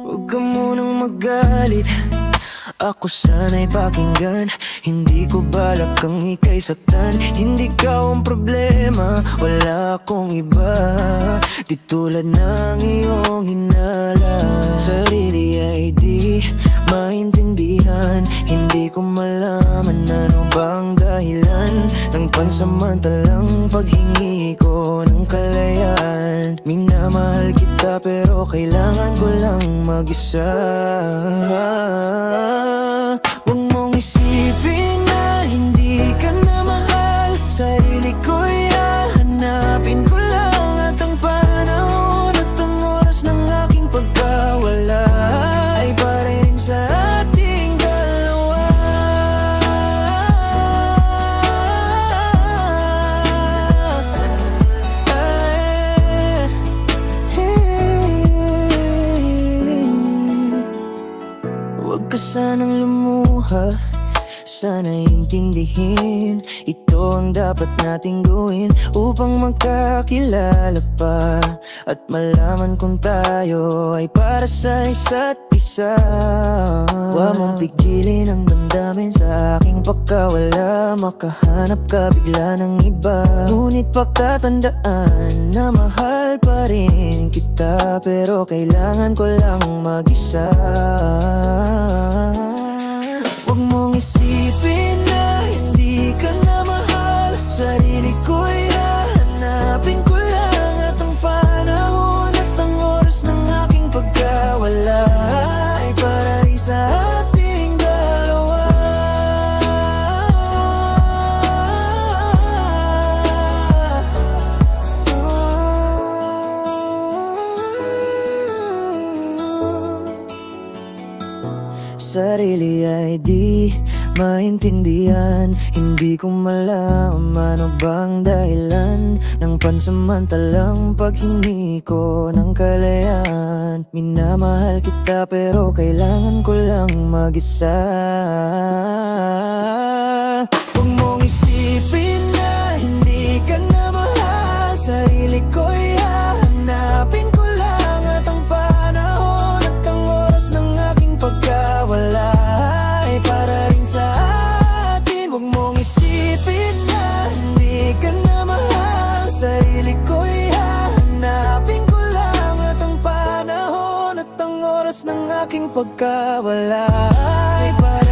Huwag ka munang magalit, ako sana'y pakinggan. Hindi ko balak kang ika'y saktan. Hindi ka ang problema, wala akong iba. Di tulad ng iyong hinala. Sarili ay di maintindihan. Hindi ko malaman ano bang dahilan ng pansamantalang paghingi ko ng kalayaan. Minamahal kita pero kailangan ko lang mag-isa. Huwag mong isipin na hindi ka na mahal. Sarili ko'y hahanapin ko lang. At ang panahon at ang oras ng aking pagkawala ay para rin sa ating dalawa. Huwag ka sanang lumuha, sana'y intindihin. Ito ang dapat nating gawin upang magkakilala pa at malaman kung tayo ay para sa isa't isa. Huwag mong pigilin ang damdamin sa aking pagkawala. Makahanap ka bigla ng iba. Ngunit pagkatandaan na mahal pa rin kita, pero kailangan ko lang mag-isa. Huwag mong isipin na hindi ka na mahal. Sarili ko'y hahanapin ko lang. At ang panahon at ang oras ng aking pagkawala ay para rin sa ating dalawa. Sarili ay di maintindihan. Hindi ko malaman ano bang dahilan ng pansamantalang paghingi ko ng kalayaan. Minamahal kita pero kailangan ko lang mag-isa. Huwag mong isipin na hindi ka na mahal. Sarili ko'y hahanapin ko lang. At ang panahon at ang oras ng aking pagkawala ay para rin sa atin. Huwag mong isipin na hindi ka na mahal. Sarili ko'y hahanapin ko lang. At ang panahon at ang oras ng aking pagkawala ay para